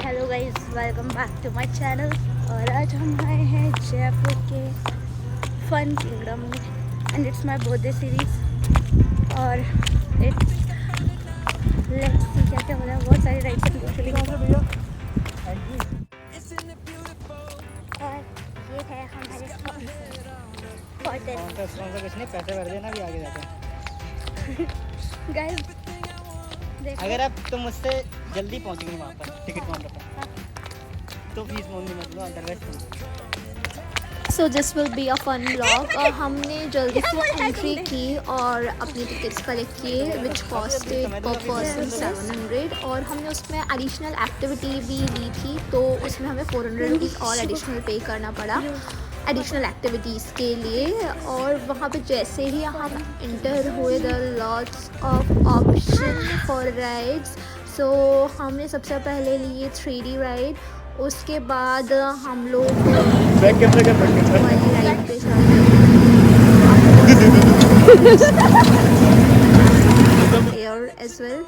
Hello guys, welcome back to my channel. और आज हम आए हैं जयपुर के फन किंगडम में and it's my birthday series. और इट्स लेट्स सी क्या क्या हो रहा है। बहुत सारी राइड्स हैं चलेंगे। और ये है हमारे स्पॉन्सर कुछ नहीं, पैसे भर देना भी आगे जाके। गाइस देखो, अगर आप तो मुझसे जल्दी पहुंचेंगे वहाँ पर टिकट काउंटर पर तो फीस मांगनी मत लो, otherwise so this will be a fun blog. हमने जल्दी से एंट्री की और अपनी टिकट्स कलेक्ट किए विच कॉस्टेड पर पर्सन 700 और हमने उसमें एडिशनल एक्टिविटी भी ली थी तो उसमें हमें 400 रुपीज़ और एडिशनल पे करना पड़ा एडिशनल एक्टिविटीज़ के लिए। और वहाँ पे जैसे ही हम इंटर हुए the lots of option for rides. So हमने सबसे पहले लिए 3D राइड, उसके बाद हम लोग वाली राइड पे एयर एज वेल।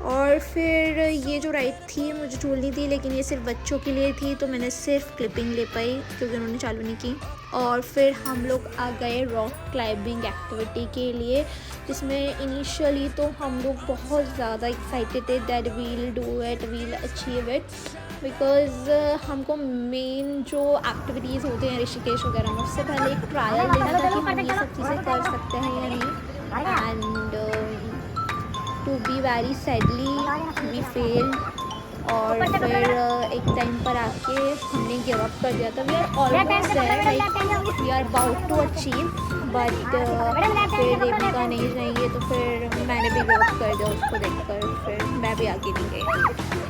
और फिर ये जो राइड थी मुझे झूलनी थी लेकिन ये सिर्फ बच्चों के लिए थी तो मैंने सिर्फ क्लिपिंग ले पाई क्योंकि उन्होंने चालू नहीं की। और फिर हम लोग आ गए रॉक क्लाइंबिंग एक्टिविटी के लिए जिसमें इनिशियली तो हम लोग बहुत ज़्यादा एक्साइटेड थे that we'll do it, we'll achieve it because हमको मेन जो एक्टिविटीज़ होते हैं ऋषिकेश वगैरह में उससे पहले एक ट्रायल लेना था कि हम ये सब चीज़ें कर सकते हैं या नहीं। And to be very sadly we failed. और फिर एक टाइम पर आके हमने गिव अप कर दिया था। We are almost there, like we are about to achieve but फिर रेबिका नहीं चाहिए तो फिर मैंने भी गिव अप कर दिया उसको देखकर। फिर मैं भी आगे नहीं गई।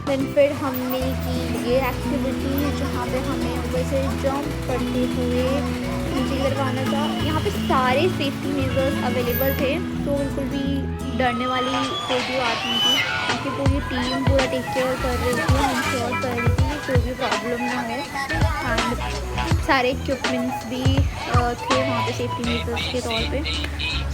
देन फिर हमने की ये एक्टिविटी जहाँ पे हमें ऊपर से जंप करते हुए नीचे की तरफ आना था। यहाँ पे सारे सेफ्टी मेजर्स अवेलेबल थे तो बिल्कुल भी डरने वाली कोई भी बात नहीं थी क्योंकि पूरी टीम पूरा टेक केयर कर रही थी, इंश्योर कर रही थी कि कोई भी प्रॉब्लम ना हो। एंड सारे इक्विपमेंट्स भी थे वहाँ पे सेफ्टी मेजर्स के तौर पे।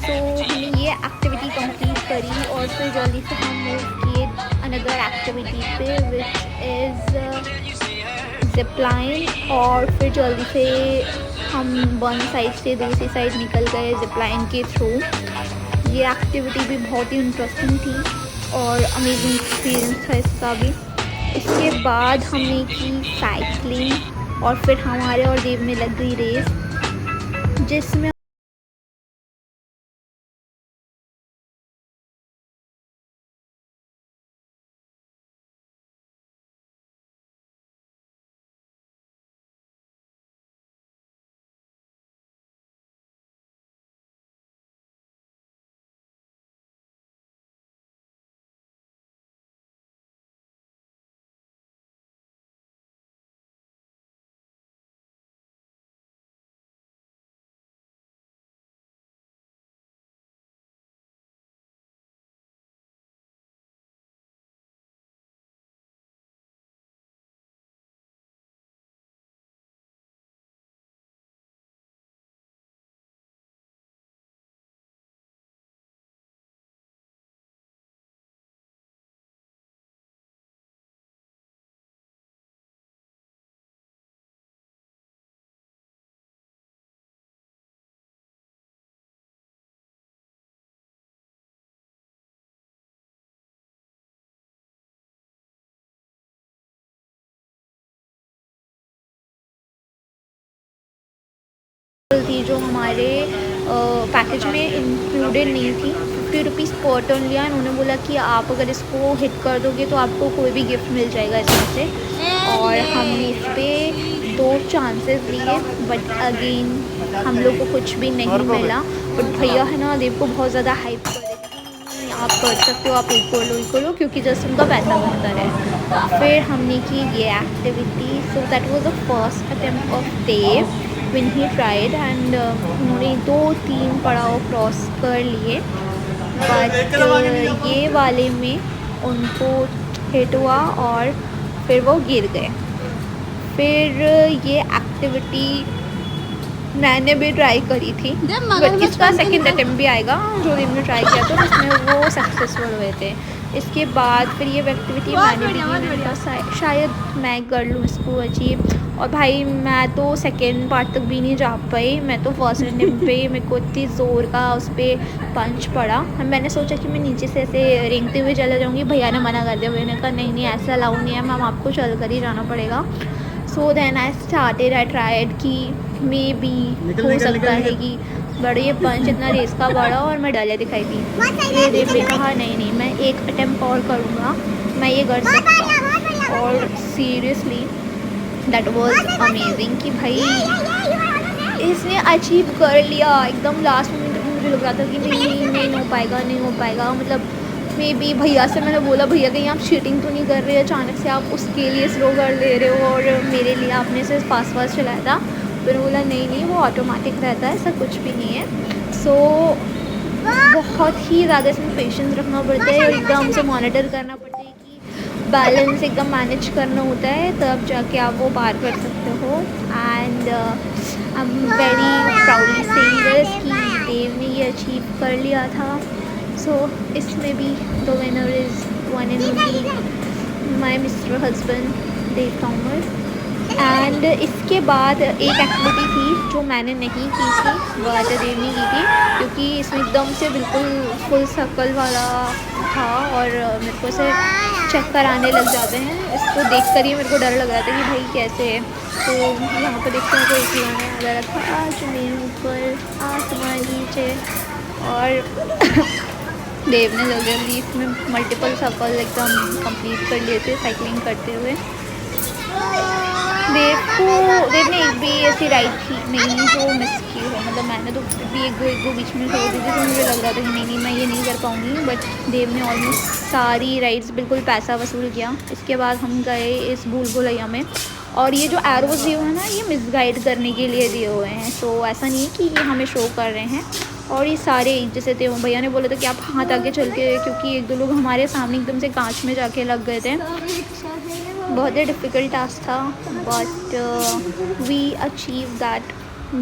सो हमने ये एक्टिविटी कंप्लीट करी और फिर जल्दी से हम मूव किए अनदर एक्टिविटी पे विच इज़ जिपलाइन। और फिर जल्दी से हम वन साइड से दूसरी साइड निकल गए जिपलाइन के थ्रू। ये एक्टिविटी भी बहुत ही इंटरेस्टिंग थी और अमेजिंग एक्सपीरियंस था इसका भी। इसके बाद हमने की साइकिलिंग और फिर हमारे और देव में लग गई रेस जिसमें थी जो हमारे पैकेज में इंक्लूडेड नहीं थी। 50 रुपीज़ पर टर्न लिया। उन्होंने बोला कि आप अगर इसको हिट कर दोगे तो आपको कोई भी गिफ्ट मिल जाएगा इसमें से। और हमने इस पर 2 चांसेस लिए बट अगेन हम लोग को कुछ भी नहीं मिला। बट भैया है ना देव को बहुत ज़्यादा हाइप कर रहे थे, आप कर सकते हो, आप एक कर लो क्योंकि जस्ट उनका पैसा बनता है। फिर हमने की ये activity. So that was the first attempt of Dev when he tried and उन्होंने 2-3 पड़ाव क्रॉस कर लिए बट ये वाले में उनको हिट हुआ और फिर वो गिर गए। फिर ये एक्टिविटी मैंने भी ट्राई करी थी बट इसका सेकंड अटेम्प्ट भी आएगा जो दिन में ट्राई किया था जिसमें वो सक्सेसफुल हुए थे। इसके बाद फिर ये एक्टिविटी मैंने भी की, मैंने कहा शायद मैं कर लूँ इसको अचीव। और भाई मैं तो सेकेंड पार्ट तक भी नहीं जा पाई, मैं तो फर्स्ट अटेम्प्ट पे मेरे को इतनी ज़ोर का उस पर पंच पड़ा। मैंने सोचा कि मैं नीचे से ऐसे रेंगते हुए चला जाऊँगी, भैया ने मना कर दिया, मैंने कहा नहीं ऐसा अलाउ नहीं है मैम, आपको चल कर ही जाना पड़ेगा। So then I started, I tried कि मे बी हो सकता है कि बड़े ये पंच इतना रेस का बड़ा और मैं डले दिखाई दी। ये देव ने कहा नहीं मैं एक अटेम्प्ट और करूँगा, मैं ये कर सकता हूँ। और सीरियसली दैट वाज अमेजिंग कि भाई इसने अचीव कर लिया। एकदम लास्ट मोमेंट तक मुझे लग रहा था कि नहीं हो पाएगा। मतलब मे बी भैया से मैंने बोला भैया कहीं आप चीटिंग तो नहीं कर रहे, अचानक से आप उसके लिए स्लो कर ले रहे हो और मेरे लिए आपने सिर्फ फास्ट चलाया था। फिर बोला नहीं वो ऑटोमेटिक रहता है, ऐसा कुछ भी नहीं है। सो बहुत ही ज़्यादा इसमें पेशेंस रखना पड़ता है और एकदम से मॉनिटर करना पड़ता है कि बैलेंस एकदम मैनेज करना होता है, तब जाके आप वो पार कर सकते हो। And I am very proudly saying this कि देव ने ये अचीव कर लिया था। सो इसमें भी the winner is one and only my mister husband Dev Tomar. And इसके बाद एक एक्टिविटी थी जो मैंने नहीं की थी, बट देव ने की थी, क्योंकि इसमें एकदम से बिल्कुल फुल सर्कल वाला था और मेरे को से चक्कर आने लग जाते हैं। इसको देखकर ही मेरे को डर लग रहा था कि भाई कैसे है। तो यहाँ पर देखते हैं कोई खिलौने आ रहा था आज मेरे ऊपर आसमान नीचे, और देव ने जल्दी इसमें मल्टीपल सर्कल एकदम कंप्लीट कर लिए थे साइकिलिंग करते हुए। देव ने एक भी ऐसी राइड थी नहीं जो मिस की हो, मतलब मैंने तो फिर भी एक दो बीच में छोड़ दी थी, तो मुझे लग रहा था कि नहीं मैं ये नहीं कर पाऊँगी। बट देव ने ऑलमोस्ट सारी राइड्स बिल्कुल पैसा वसूल किया। इसके बाद हम गए इस भूल भुलैया में, और ये जो एरोज़ दिए हुए हैं ना, ये मिसगाइड करने के लिए दिए हुए हैं। सो ऐसा नहीं है कि ये हमें शो कर रहे हैं। और ये सारे जैसे थे, भैया ने बोला था कि आप हाथ आगे चल के, क्योंकि एक दो लोग हमारे सामने एकदम से कांच में जाके लग गए थे। बहुत ही डिफ़िकल्ट टास्क था, but we achieve that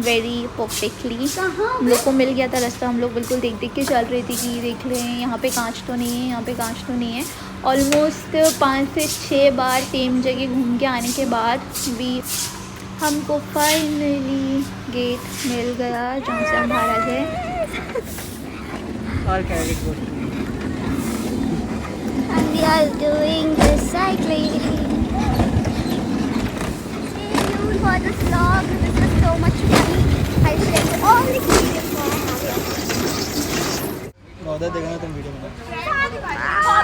very perfectly. हम लोग को मिल गया था रास्ता, हम लोग बिल्कुल देख के चल रही थी कि देख लें यहाँ पे कांच तो नहीं है, यहाँ पे कांच तो नहीं है। ऑलमोस्ट 5 से 6 बार सेम जगह घूम के आने के बाद भी हमको फाइनली गेट मिल गया जहाँ से हम बाहर आ गए। और क्या है? And we are doing the cycling. Stay tuned for this vlog. This is so much fun. I'll share all the videos for उधर देखना तुम वीडियो में।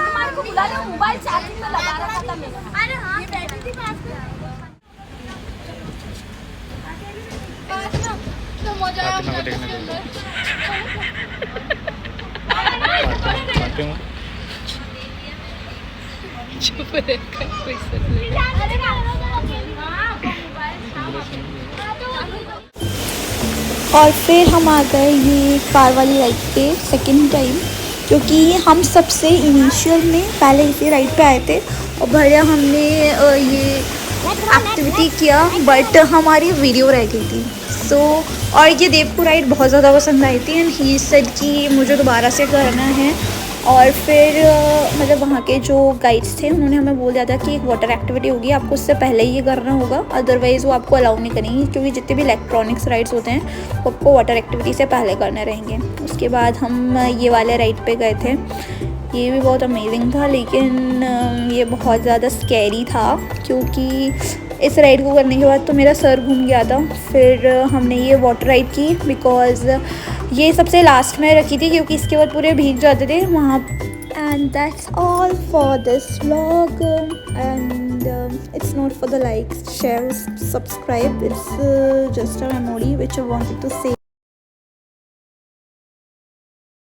तुम्हारे को बुला लो, मोबाइल चार्जिंग में लगा रखा था मैंने। अरे हाँ, ये बैटरी थी पास में। तो मजा आया। चुप रहकर कोई सुन नहीं। और फिर हम आ गए ये कार वाली राइड पे सेकंड टाइम, क्योंकि हम सबसे इनिशियल में पहले इसी राइड पे आए थे और भैया हमने ये एक्टिविटी किया, बट हमारी वीडियो रह गई थी। सो और ये देव को राइड बहुत ज़्यादा पसंद आई थी एंड ही सेड कि मुझे दोबारा से करना है। और फिर मतलब वहाँ के जो गाइड्स थे उन्होंने हमें बोल दिया था कि एक वाटर एक्टिविटी होगी, आपको उससे पहले ही ये करना होगा, अदरवाइज़ वो आपको अलाउ नहीं करेंगी, क्योंकि जितने भी इलेक्ट्रॉनिक्स राइड्स होते हैं वो आपको वाटर एक्टिविटी से पहले करने रहेंगे। उसके बाद हम ये वाले राइड पे गए थे, ये भी बहुत अमेजिंग था, लेकिन ये बहुत ज़्यादा स्कैरी था, क्योंकि इस राइड को करने के बाद तो मेरा सर घूम गया था। फिर हमने ये वाटर राइड की, बिकॉज़ ये सबसे लास्ट में रखी थी, क्योंकि इसके बाद पूरे भीग जाते थे वहाँ। And that's all for this vlog, and it's not for the likes, share, subscribe, it's just a memory which I wanted to से